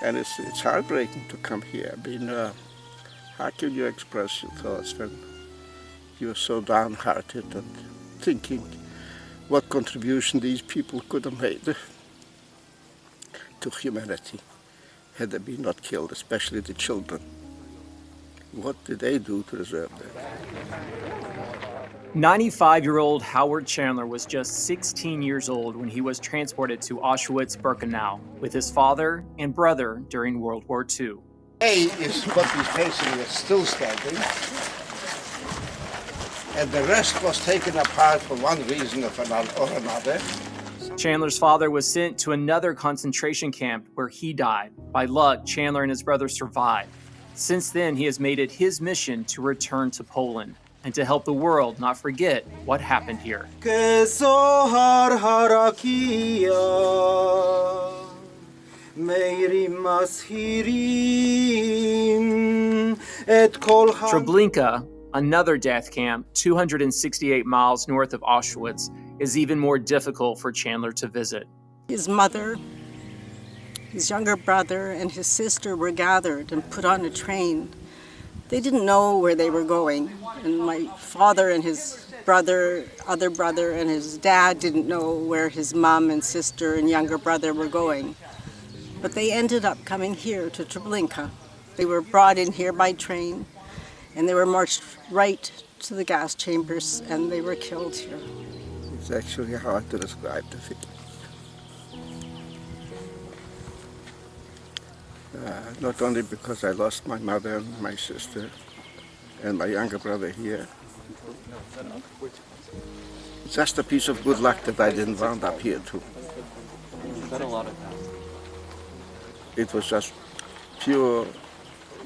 And it's heartbreaking to come here. I mean, how can you express your thoughts when you're so downhearted and thinking what contribution these people could have made to humanity had they been not killed, especially the children. What did they do to deserve that? 95-year-old Howard Chandler was just 16 years old when he was transported to Auschwitz-Birkenau with his father and brother during World War II. A is what he's facing is still standing, and the rest was taken apart for one reason or another. Chandler's father was sent to another concentration camp where he died. By luck, Chandler and his brother survived. Since then, he has made it his mission to return to Poland and to help the world not forget what happened here. Treblinka, another death camp 268 miles north of Auschwitz, is even more difficult for Chandler to visit. His mother, his younger brother, and his sister were gathered and put on a train. They didn't know where they were going, and my father and his other brother, and his dad didn't know where his mom and sister and younger brother were going. But they ended up coming here to Treblinka. They were brought in here by train, and they were marched right to the gas chambers, and they were killed here. It's actually hard to describe the feeling. Not only because I lost my mother and my sister and my younger brother here. It's just a piece of good luck that I didn't wound up here too. It was just pure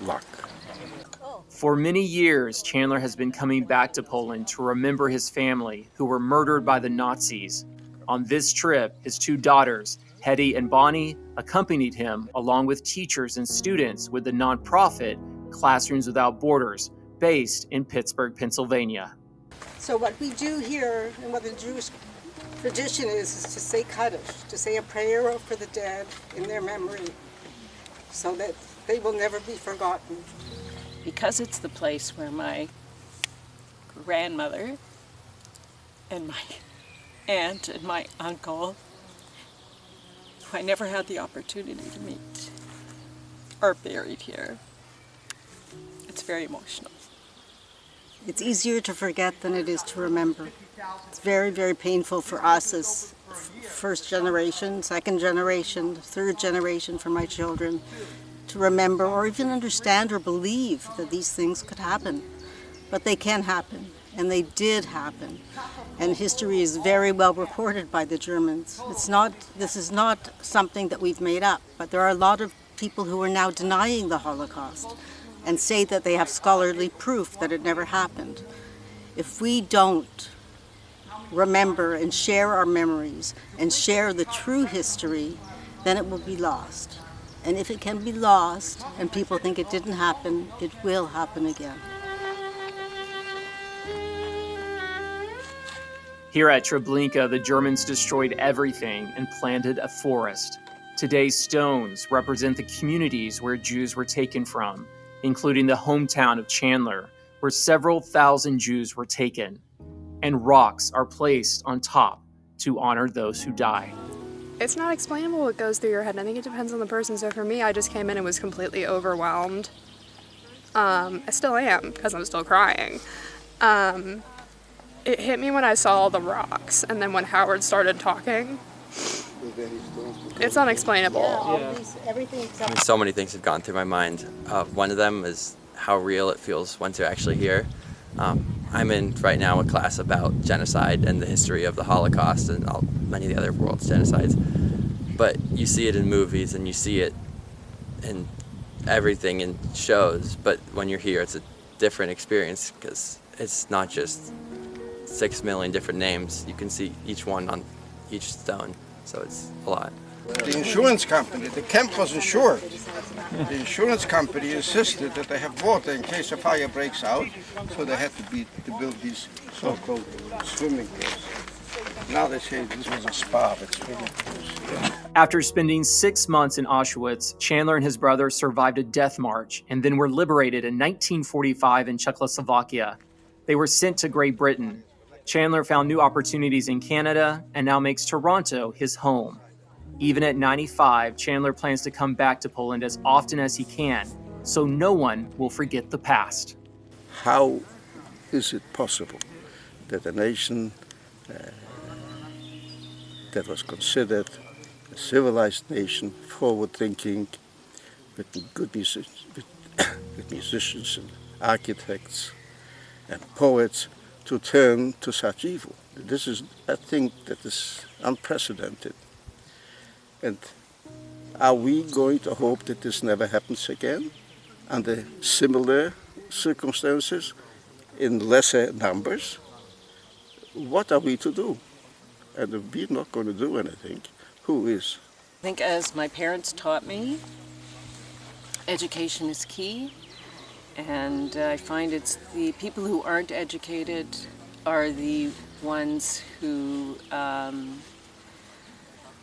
luck. For many years, Chandler has been coming back to Poland to remember his family who were murdered by the Nazis. On this trip, his two daughters, Hetty and Bonnie, accompanied him along with teachers and students with the nonprofit Classrooms Without Borders, based in Pittsburgh, Pennsylvania. So what we do here, and what the Jewish tradition is to say Kaddish, to say a prayer for the dead in their memory, so that they will never be forgotten. Because it's the place where my grandmother and my aunt and my uncle, who I never had the opportunity to meet, are buried here. It's very emotional. It's easier to forget than it is to remember. It's very, very painful for us as first generation, second generation, third generation for my children to remember or even understand or believe that these things could happen. But they can happen, and they did happen. And history is very well recorded by the Germans. This is not something that we've made up, but there are a lot of people who are now denying the Holocaust and say that they have scholarly proof that it never happened. If we don't remember and share our memories and share the true history, then it will be lost. And if it can be lost and people think it didn't happen, it will happen again. Here at Treblinka, the Germans destroyed everything and planted a forest. Today's stones represent the communities where Jews were taken from, including the hometown of Chandler, where several thousand Jews were taken. And rocks are placed on top to honor those who died. It's not explainable what goes through your head. I think it depends on the person. So for me, I just came in and was completely overwhelmed. I still am, because I'm still crying. It hit me when I saw the rocks, and then when Howard started talking. It's unexplainable. Everything So many things have gone through my mind. One of them is how real it feels once you're actually here. I'm in right now a class about genocide and the history of the Holocaust and many of the other world's genocides. But you see it in movies and you see it in everything in shows. But when you're here, it's a different experience because it's not just 6 million different names. You can see each one on each stone. So it's a lot. The insurance company, the camp was insured. The insurance company insisted that they have water in case a fire breaks out, so they had to build these so-called swimming pools. Now they say this was a spa, but it's really After spending 6 months in Auschwitz, Chandler and his brother survived a death march and then were liberated in 1945 in Czechoslovakia. They were sent to Great Britain. Chandler found new opportunities in Canada and now makes Toronto his home. Even at 95, Chandler plans to come back to Poland as often as he can, so no one will forget the past. How is it possible that a nation that was considered a civilized nation, forward-thinking, with good with musicians and architects and poets, to turn to such evil? This is a thing that is unprecedented. And are we going to hope that this never happens again under similar circumstances in lesser numbers? What are we to do? And if we're not going to do anything, who is? I think, as my parents taught me, education is key, and I find it's the people who aren't educated are the ones who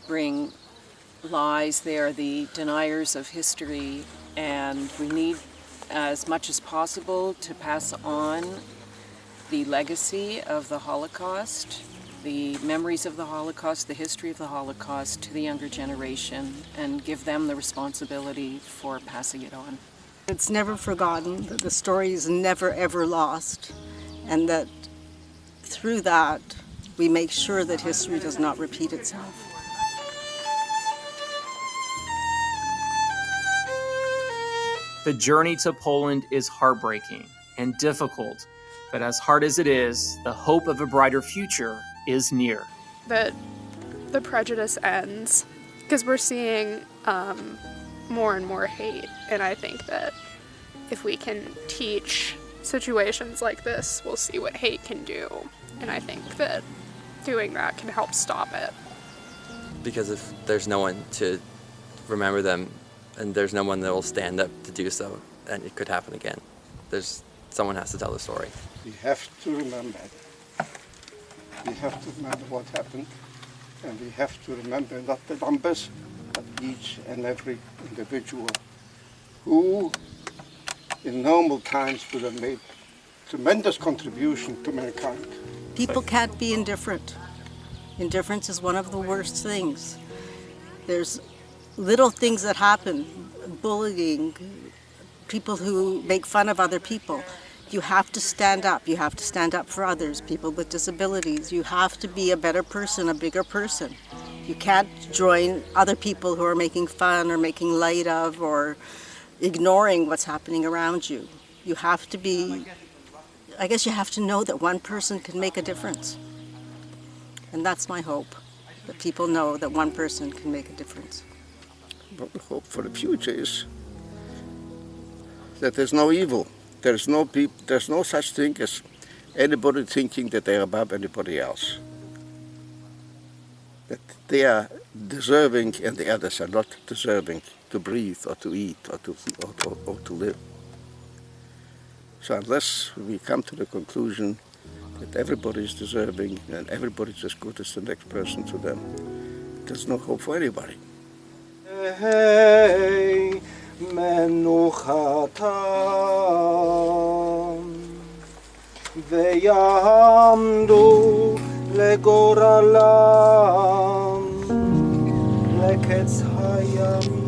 bring lies. They are the deniers of history, and we need, as much as possible, to pass on the legacy of the Holocaust, the memories of the Holocaust, the history of the Holocaust to the younger generation, and give them the responsibility for passing it on. It's never forgotten, that the story is never ever lost, and that through that we make sure that history does not repeat itself. The journey to Poland is heartbreaking and difficult, but as hard as it is, the hope of a brighter future is near. That the prejudice ends, because we're seeing more and more hate, and I think that if we can teach situations like this, we'll see what hate can do, and I think that doing that can help stop it. Because if there's no one to remember them, and there's no one that will stand up to do so, and it could happen again. Someone has to tell the story. We have to remember. We have to remember what happened, and we have to remember not the numbers, but each and every individual who, in normal times, would have made tremendous contribution to mankind. People can't be indifferent. Indifference is one of the worst things. There's little things that happen, bullying, people who make fun of other people. You have to stand up. You have to stand up for others, people with disabilities. You have to be a better person, a bigger person. You can't join other people who are making fun or making light of or ignoring what's happening around you. You have to be, I guess you have to know that one person can make a difference. And that's my hope, that people know that one person can make a difference. But the hope for the future is that there's no evil. There's no such thing as anybody thinking that they're above anybody else. That they are deserving and the others are not deserving to breathe or to eat or to live. So unless we come to the conclusion that everybody is deserving and everybody's as good as the next person to them, there's no hope for anybody. Hey, menuchatam veyamdu legoralam leketz hayami